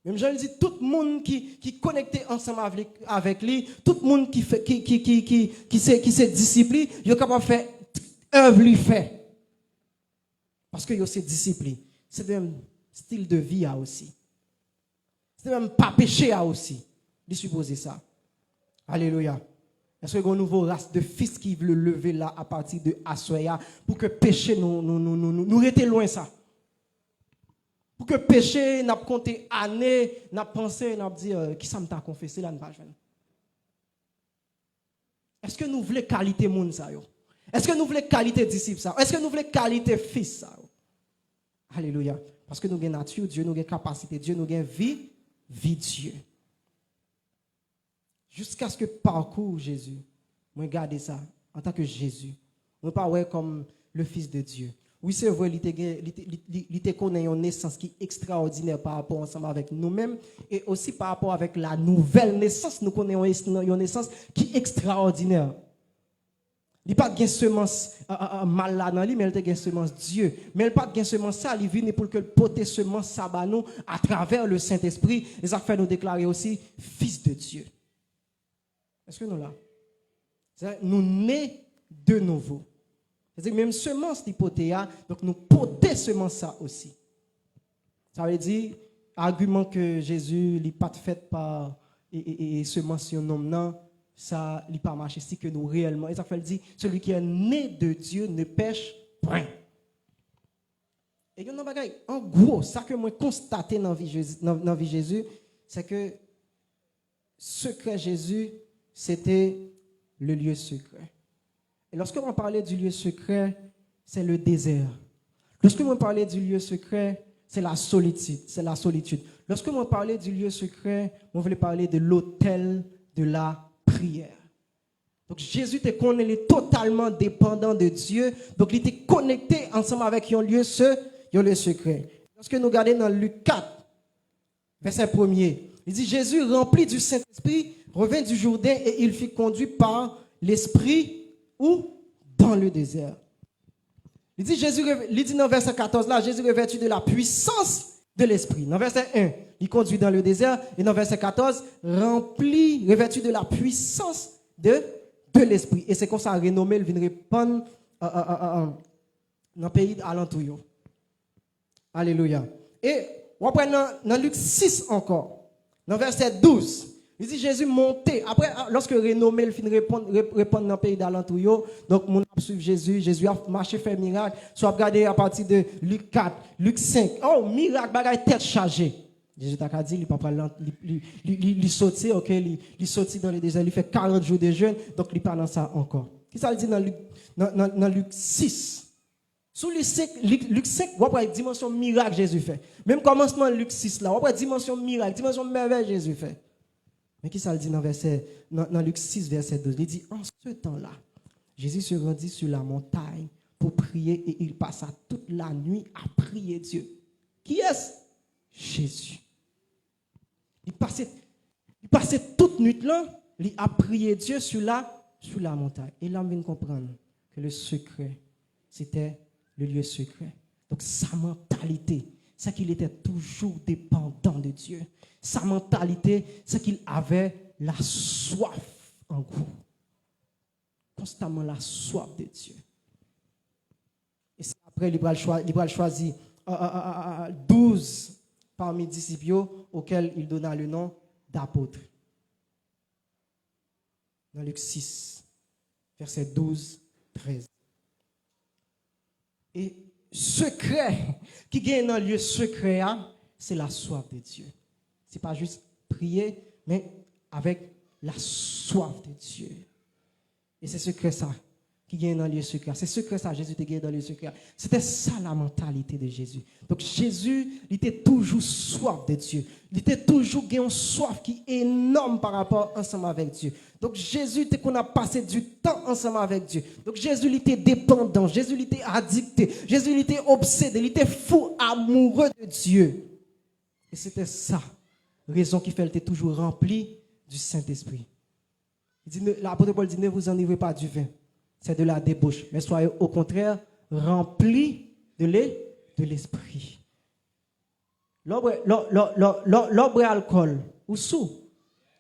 Même je le dis, tout le monde qui est connecté ensemble avec lui, tout le monde qui se discipline, il est capable de faire œuvre lui fait. Parce que il se discipline. C'est même style de vie aussi. C'est même pas péché aussi. Il suppose ça. Alléluia. Est-ce qu'il y a une nouvelle race de fils qui veut le lever là à partir de Assoya pour que péché nous reste loin ça? Pour que péché n'a compté années, n'a pensé, n'a dit qui ça m'a confessé là, pas jeune. Est-ce que nous voulons qualité monde ça yo? Est-ce que nous voulons qualité disciple ça? Est-ce que nous voulons qualité fils ça? Alléluia. Parce que nous avons nature Dieu, nous avons capacité Dieu, nous avons vie Dieu. Jusqu'à ce que parcours Jésus, moi regarde ça en tant que Jésus. On ne pas ouais comme le Fils de Dieu. Oui, c'est vrai, il te connaît une naissance qui est extraordinaire par rapport ensemble avec nous-mêmes et aussi par rapport avec la nouvelle naissance. Nous connaissons une naissance qui est extraordinaire. Il pas de semence mal là dans lui, mais il a semence Dieu. Mais il pas de semence ça, il vient pour que le poter semence ça nous à travers le Saint-Esprit. Et ça fait nous déclarer aussi fils de Dieu. Est-ce que nous là? Nous nés de nouveau. C'est-à-dire même semence l'hypothèse, donc nous poter semence ça aussi. Ça veut dire argument que Jésus n'est pas fait par et semence un homme non. Ça n'est pas marché si que nous réellement. Et ça fait dire, celui qui est né de Dieu ne pêche point. Et en gros, ça que moi constaté dans la vie Jésus, c'est que secret Jésus, c'était le lieu secret. Et lorsque on parlait du lieu secret, c'est le désert. Lorsque on parlait du lieu secret, c'est la solitude. Lorsque on parlait du lieu secret, on voulait parler de l'autel de la prière. Donc Jésus était totalement dépendant de Dieu. Donc il était connecté ensemble avec un lieu secret. Lorsque nous regardons dans Luc 4, verset 1er, il dit Jésus rempli du Saint-Esprit revint du Jourdain et il fut conduit par l'Esprit où? Dans le désert. Il dit dans verset 14 là, Jésus revêtu de la puissance de l'Esprit. Dans verset 1, il conduit dans le désert. Et dans verset 14, revêtu de la puissance de l'Esprit. Et c'est comme ça, renommé, il vient répondre dans le pays alentour. Alléluia. Et on va prendre dans Luc 6 encore, dans verset 12. Il dit Jésus monté. Après, lorsque renommé, il finit répondre dans le pays d'alentour. Donc, mon suivre Jésus a marché, fait miracle. Soit regardé à partir de Luc 4, Luc 5. Oh, miracle, bagaille tête chargée. Jésus t'a dit, il sortit, ok, il sortit dans le désert, il fait 40 jours de jeûne, donc il parle dans ça encore. Qu'est-ce qu'il dit dans Luc 6? Sous Luc 5, on voit la dimension miracle Jésus fait. Même commencement Luc 6 là, on voit la dimension miracle, dimension merveille Jésus fait. Mais qu'est-ce qu'il dit dans Luc 6, verset 12? Il dit, en ce temps-là, Jésus se rendit sur la montagne pour prier et il passa toute la nuit à prier Dieu. Qui est-ce? Jésus. Il passait toute nuit là, il a prié Dieu sur la montagne. Et là, on vient comprendre que le secret, c'était le lieu secret. Donc, sa mentalité, c'est qu'il était toujours dépendant de Dieu. Sa mentalité, c'est qu'il avait la soif en gros. Constamment la soif de Dieu. Et après, il va choisir 12 parmi les disciples auxquels il donna le nom d'apôtres. Dans Luc 6, verset 12, 13. Et secret, qui gagne dans le lieu secret, c'est la soif de Dieu. Ce n'est pas juste prier, mais avec la soif de Dieu. Et c'est secret ça qui gagne dans le lieu secret. C'est secret ça, Jésus te gagne dans le lieu secret. C'était ça la mentalité de Jésus. Donc Jésus, il était toujours soif de Dieu. Il était toujours une soif qui est énorme par rapport ensemble avec Dieu. Donc Jésus, dès qu'on a passé du temps ensemble avec Dieu. Donc Jésus, il était dépendant. Jésus, il était addicté. Jésus, il était obsédé. Il était fou, amoureux de Dieu. Et c'était ça, raison qui fait qu'il était toujours rempli du Saint-Esprit. L'apôtre Paul dit, ne vous enivrez pas du vin. C'est de la débauche. Mais soyez au contraire remplis de l'esprit. L'ombre et alcool, ou sous.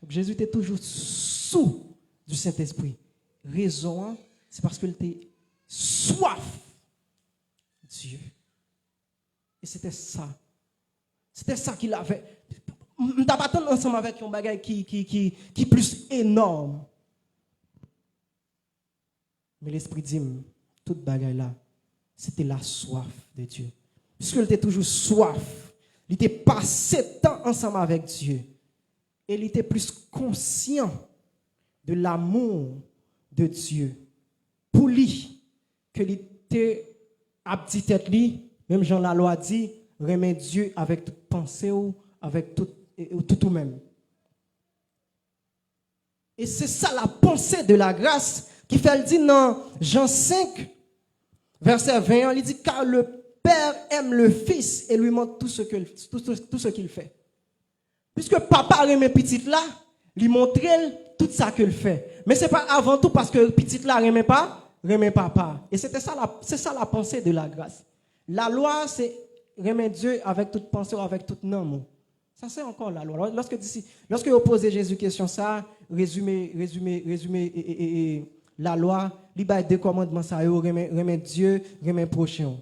Donc Jésus était toujours sous du Saint-Esprit. Raison, c'est parce qu'il était soif de Dieu. Et c'était ça. C'était ça qu'il avait. Nous n'avons pas ensemble avec un bagage qui est plus énorme. Mais l'Esprit dit, toute bagaille là, c'était la soif de Dieu. Puisqu'il était toujours soif, il était passé temps ensemble avec Dieu. Et il était plus conscient de l'amour de Dieu pour lui, que il était abdi tête lui, même Jean la loi dit, remet Dieu avec toute pensée ou avec tout même. Et c'est ça la pensée de la grâce qui fait le dire dans Jean 5, verset 20, il dit car le Père aime le Fils et lui montre tout ce qu'il fait. Puisque papa aime petite là, lui montre tout ça qu'il fait. Mais ce n'est pas avant tout parce que petite là n'aime pas remet papa. Et c'est ça la pensée de la grâce. La loi, c'est remet Dieu avec toute pensée ou avec toute nom. Ça, c'est encore la loi. Lorsque vous posez Jésus question, ça, résumé, la loi, il y a deux commandements, ça, remet Dieu, remet prochain.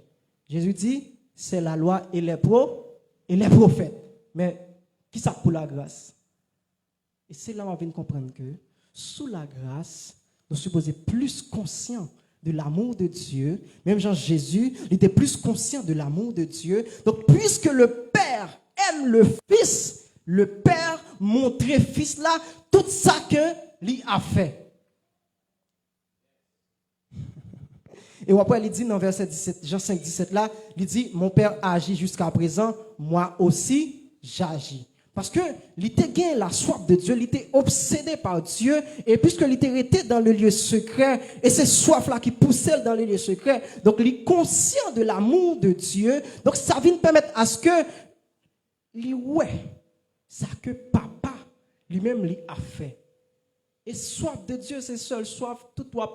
Jésus dit, c'est la loi et les prophètes. Mais qui ça pour la grâce? Et c'est là où on vient comprendre que, sous la grâce, nous sommes supposés plus conscients de l'amour de Dieu. Même Jean Jésus, il était plus conscient de l'amour de Dieu. Donc, puisque le Père aime le Fils, le Père montrait Fils là tout ça que lui a fait. Et après, il dit dans verset 17, Jean 5, 17 là, il dit, mon Père agit jusqu'à présent, moi aussi j'agis. Parce que il était gagné la soif de Dieu, il était obsédé par Dieu, et puisque il était dans le lieu secret, et c'est soif-là qui poussait dans le lieu secret, donc il est conscient de l'amour de Dieu, donc ça vient permettre à ce que, ça que papa lui-même lui a fait. Et soif de Dieu, c'est seul soif,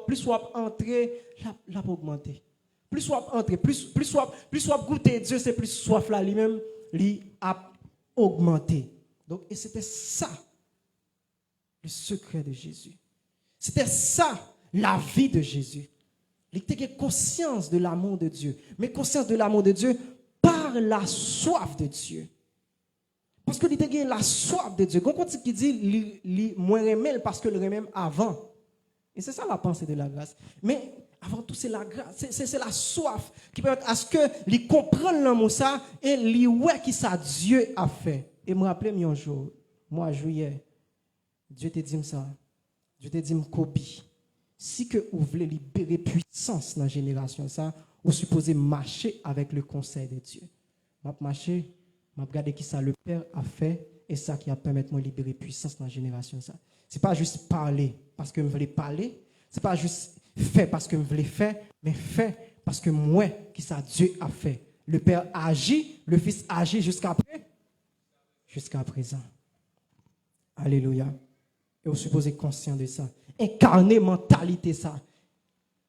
plus soif entrer, l'a augmenté. Plus soif entrer, plus soif goûter Dieu, c'est plus soif là lui-même, lui a augmenté. Donc, et c'était ça, le secret de Jésus. C'était ça, la vie de Jésus. Il était conscience de l'amour de Dieu, mais conscience de l'amour de Dieu par la soif de Dieu. Parce que il était la soif de Dieu. Quand on dit, il moins remèle parce que le remèle avant. Et c'est ça la pensée de la grâce. Mais avant tout, c'est la grâce, c'est la soif qui permet à ce que il comprenne l'amour ça et il ouais qui ça Dieu a fait. Et me rappeler un jour, moi juillet, Dieu te dit ça. Dieu te dit Kobe, si que vous voulez libérer puissance dans la génération ça, vous supposez marcher avec le conseil de Dieu. M'a marcher, m'a regarder qui ça le Père a fait et ça qui a permis de libérer puissance dans la génération ça. C'est pas juste parler parce que je voulais parler, c'est pas juste fait parce que je voulais faire, mais fait parce que moi qui ça Dieu a fait. Le Père agit, le Fils agit jusqu'à présent. Alléluia. Et vous supposez conscient de ça. Incarner mentalité ça.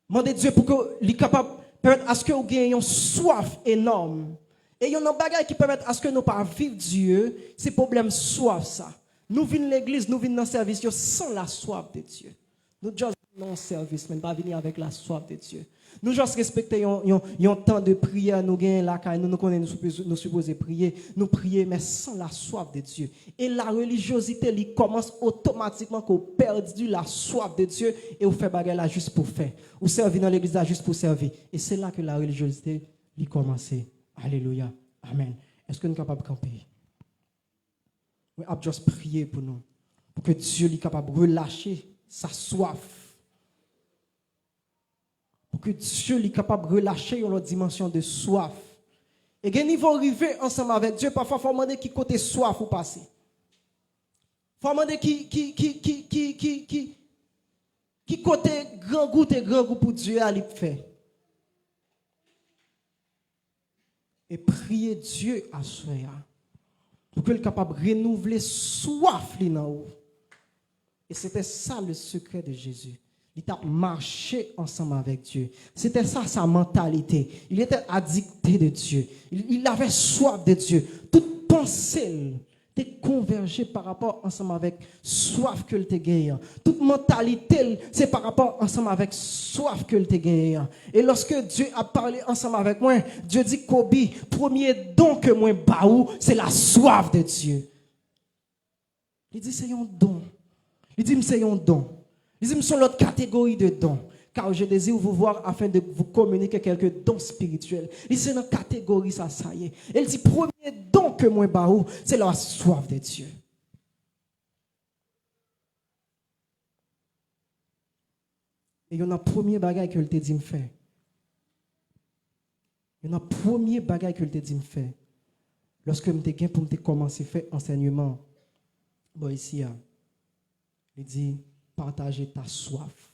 Demandez Dieu pour qu'il soit capable permettre à ce que vous ayez une soif énorme. Et il y a un bagage qui permet à ce que nous pas vivre Dieu, c'est problème soif ça. Nous venons l'église, nous venons dans le service sans la soif de Dieu. Nous juste non service, mais pas venir avec la soif de Dieu. Nous juste respecter un temps de prière, nous gagnons la caille, nous connaissons, nous supposons prier, nous prier, mais sans la soif de Dieu. Et la religiosité, elle commence automatiquement qu'on perdu la soif de Dieu et on fait bagarre là juste pour faire. Ou servir dans l'église là juste pour servir. Et c'est là que la religiosité, elle commence. Alléluia. Amen. Est-ce que nous sommes capables de camper? Oui, on juste prier pour nous. Pour que Dieu soit capable de relâcher sa soif. Pour que Dieu soit capable de relâcher une autre dimension de soif. Et quand ils vont arriver ensemble avec Dieu, parfois il faut demander qui côté soif ou passer. Il faut demander qui côté grand goût pour Dieu à lui faire. Et prier Dieu à soi pour qu'il soit capable de renouveler soif là haut. Et c'était ça le secret de Jésus. Il a marché ensemble avec Dieu. C'était ça sa mentalité. Il était addicté de Dieu. Il avait soif de Dieu. Toute pensée était convergée par rapport ensemble avec soif que le gagnant. Toute mentalité, c'est par rapport ensemble avec soif que le gagnant. Et lorsque Dieu a parlé ensemble avec moi, Dieu dit, Kobi, premier don que moi baou, c'est la soif de Dieu. Il dit, c'est un don. Il dit, c'est un don. Il dit, c'est l'autre catégorie de dons. Car je désire vous voir afin de vous communiquer quelques dons spirituels. Il dit, c'est dans la catégorie, ça y est. Il dit, premier don que moi baou, c'est la soif de Dieu. Et il y en a un premier bagage que le te dit me faire. Il y en a un premier bagage que le te dit me faire. Lorsque je me pour me commencer à faire enseignement, bon ici, il dit, partager ta soif.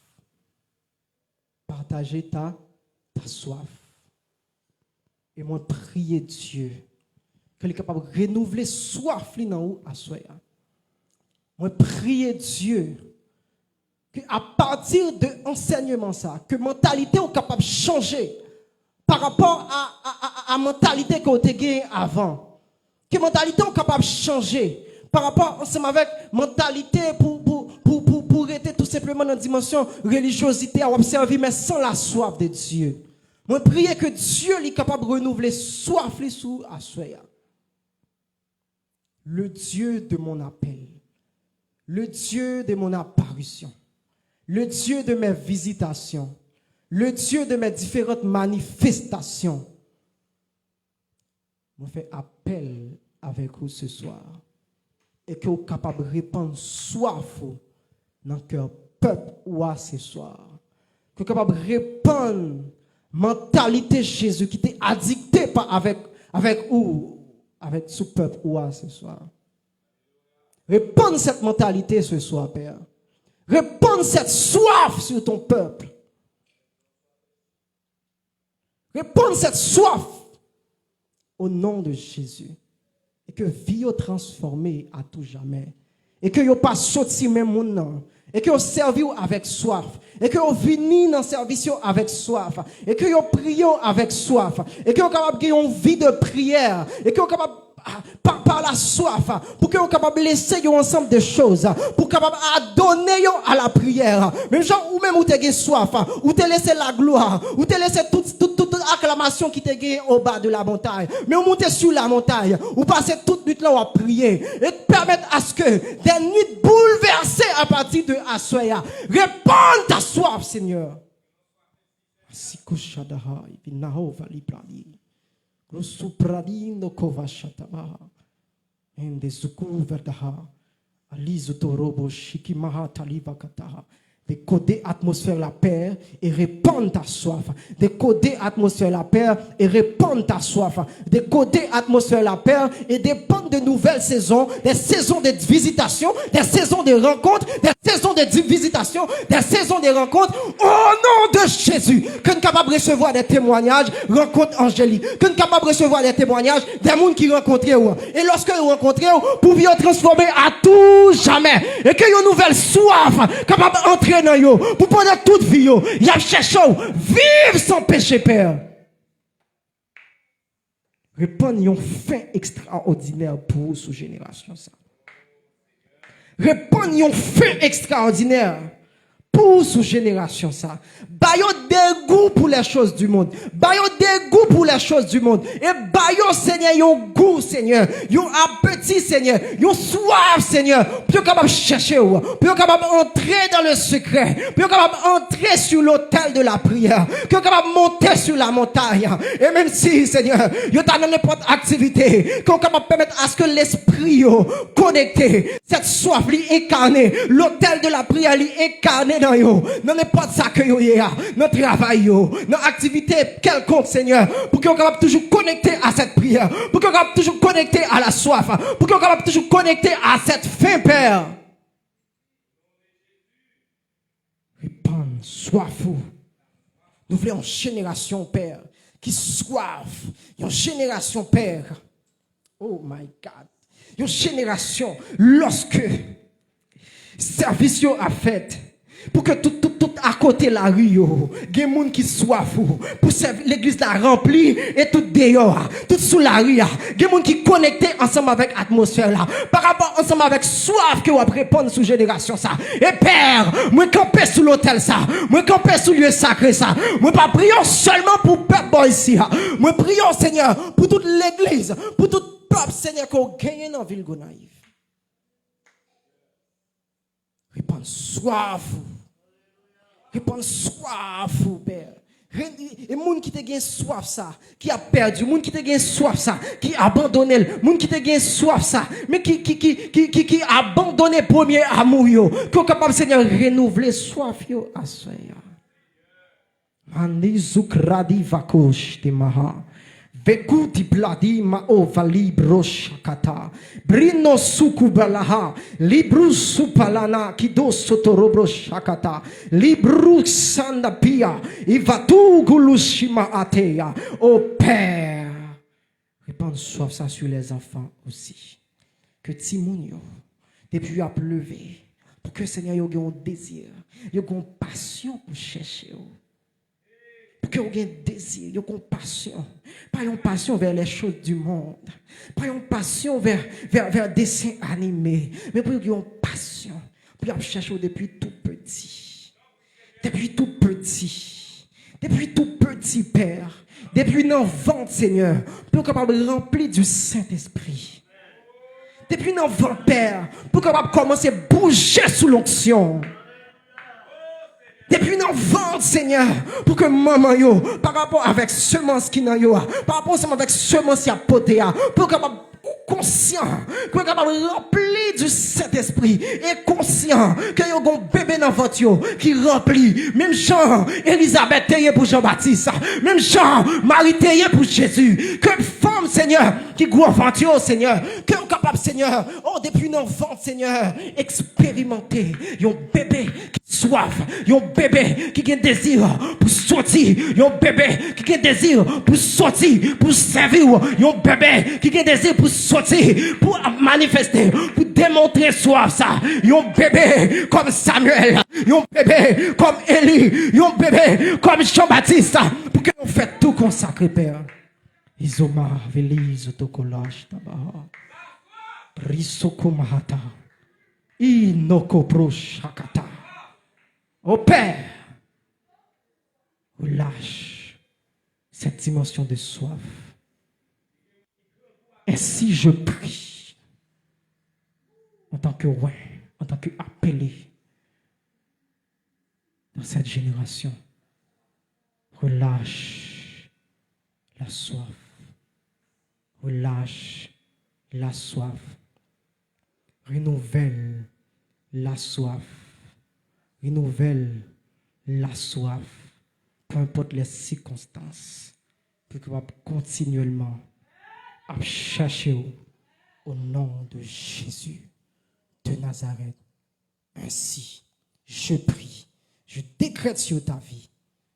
Partager ta soif. Et moi, prier Dieu, qu'il est capable de renouveler soif à soi. Moi, prier Dieu, qu'à partir de l'enseignement, ça, que mentalité est capable de changer par rapport à mentalité qu'on a gagnée avant. Que mentalité est capable de changer par rapport ensemble avec mentalité pour être tout simplement dans la dimension religiosité à observer mais sans la soif de Dieu. Moi prie que Dieu est capable de renouveler soif les sous à soi. Le Dieu de mon appel, le Dieu de mon apparition, le Dieu de mes visitations, le Dieu de mes différentes manifestations. Je fais appel avec vous ce soir et que vous êtes capable de répandre soif dans le cœur peuple ou à ce soir. Que vous êtes capable de répandre mentalité Jésus qui était addicté avec ce peuple ou à ce soir. Répandre cette mentalité ce soir, Père. Répandre cette soif sur ton peuple. Répandre cette soif au nom de Jésus. Et que vie est transformée à tout jamais. Et que vous pas sorti même mon nom. Et que vous servi avec soif. Et que vous venez dans le service avec soif. Et que vous priez avec soif. Et que vous capable de une vie de prière. Et que vous capable par la soif, pour que vous capable de laisser ensemble des choses, pour capable de donner à la prière. Même gens ou même où tu as soif, ou tu laissé la gloire, ou tu laissé toute acclamation qui t'a gagné au bas de la montagne. Mais vous montez sur la montagne, vous passez toute nuit là à prier et permettre à ce que des nuits bouleversées à partir de Assoya répandent ta soif, Seigneur. Supradino kovashataba ende zukuverdaha alizo torobo shikimaha talivakataha. Décoder atmosphère la paix et répandre ta soif. Décoder atmosphère la paix et répandre ta soif. Décoder atmosphère la paix et dépendre de nouvelles saisons, des saisons de visitation, des saisons de rencontres, des saisons de visitation, des saisons de rencontres. Au nom de Jésus, que nous sommes capables de recevoir des témoignages, rencontres angéliques. Que nous sommes capables de recevoir des témoignages des gens qui rencontrent. Et lorsque vous rencontrez, pour vous transformer à tout jamais. Et que une nouvelle soif capable d'entrer dans yo, pour pendant toute vie, il y a cherché vivre sans péché, Père. Répondre une fin extraordinaire pour sous génération. Répondre une fin extraordinaire pour sous génération ça. Bayo dégoût pour les choses du monde. Bayo dégoût pour les choses du monde. Et bayo Seigneur, yon goût Seigneur, yon appétit Seigneur, yon soif Seigneur, pour capable chercher ou, pour capable entrer dans le secret, pour capable entrer sur l'autel de la prière, pour capable monter sur la montagne. Et même si Seigneur, yon t'a donné n'importe activité, qu'on capable permettre à ce que l'esprit yo connecté, cette soif li incarné, l'autel de la prière li incarné dans yo, dans n'importe ça que yo y a, dans travail yo, dans activité quelconque Seigneur, pour qu'on capable toujours connecter à cette prière, pour qu'on capable toujours connecter à la soif, pour qu'on capable toujours connecter à cette faim, Père. Répand, soif. Nous voulons une génération, Père, qui soif, une génération, Père. Oh my God. Une génération, lorsque service a fait, pour que tout à côté la rue, il y a des gens qui soif, pour l'église la remplie et tout dehors, tout sous la rue, il y a des gens qui connectés ensemble avec l'atmosphère là, par rapport ensemble avec soif que vous répondre sous génération ça. Et Père, moi camper sous l'autel ça, moi camper sous lieu sacré ça, moi pas prions seulement pour peuple ici, moi prions Seigneur pour toute l'église, pour tout peuple Seigneur qu'on gagne dans ville Gonaïve. Répandre soif. Répandre soif, Père. Et les gens qui te gagnent soif ça, qui a perdu, les gens qui te gagnent soif ça, qui a abandonné, les gens qui te gagnent soif ça, mais qui a abandonné premier amour yo, qui est capable Seigneur renouveler soif yo à soi. Mani zukradi vakosh de maha. Vekuti bladi ma ova libro shakata. Brino sukubalaha. Libru supalana kido sotorobro shakata. Libru sandapia. Ivatu gulushima ateya. Oh Père. Répande soif ça sur les enfants aussi. Que Timounio, depuis à pleuver, Pour que Seigneur, vous ayez un désir, vous ayez une passion pour chercher. Pour que vous ayez un désir, vous ayez une passion. Pas une passion vers les choses du monde. Pas une passion vers dessins animés. Mais pour que vous ayez une passion. Pour chercher depuis tout petit. Depuis tout petit. Depuis tout petit, Père. Depuis nos ventres, Seigneur. Pour capable de remplir du Saint-Esprit. Depuis nos ventres, Père. Pour capable de commencer à bouger sous l'onction. Depuis nos ventres, Seigneur, pour que maman yo, par rapport avec semence qui n'a yo, par rapport avec semence qui a poté, pour que conscient, pour capable rempli du Saint-Esprit et conscient que yo gon bébé dans votre yo qui rempli même Jean Élisabeth tayé pour Jean-Baptiste, même Jean Marie tayé pour Jésus, que femme Seigneur qui gros ventre Seigneur, que on capable Seigneur, oh depuis nos ventres Seigneur, expérimenter un bébé qui soif, un bébé qui a désir pour sortir, un bébé qui a désir pour sortir, pour servir, un bébé qui a désir pour sortir, pour manifester, pour démontrer soif ça, un bébé comme Samuel, un bébé comme Élie, un bébé comme Jean-Baptiste, pour que nous fassions tout consacré, Père. Izoma velizo tokolash tabaha. Risoko mahata. Inoko proshakata. Au Père, relâche cette dimension de soif. Ainsi je prie, en tant que roi, en tant qu'appelé dans cette génération, relâche la soif. Relâche la soif. Renouvelle la soif. Renouvelle la soif. Peu importe les circonstances. Pour que vous continuellement à chercher au nom de Jésus de Nazareth. Ainsi, je prie, je décrète sur ta vie,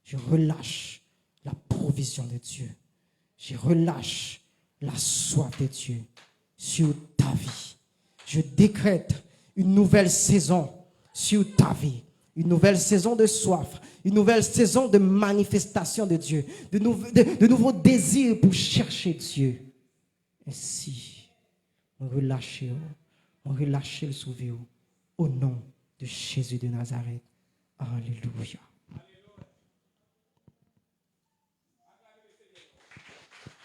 je relâche la provision de Dieu. Je relâche la soif de Dieu sur ta vie. Je décrète une nouvelle saison sur ta vie. Une nouvelle saison de soif. Une nouvelle saison de manifestation de Dieu. De nouveaux désirs pour chercher Dieu. Ainsi, on relâche le souvenir au nom de Jésus de Nazareth. Alléluia.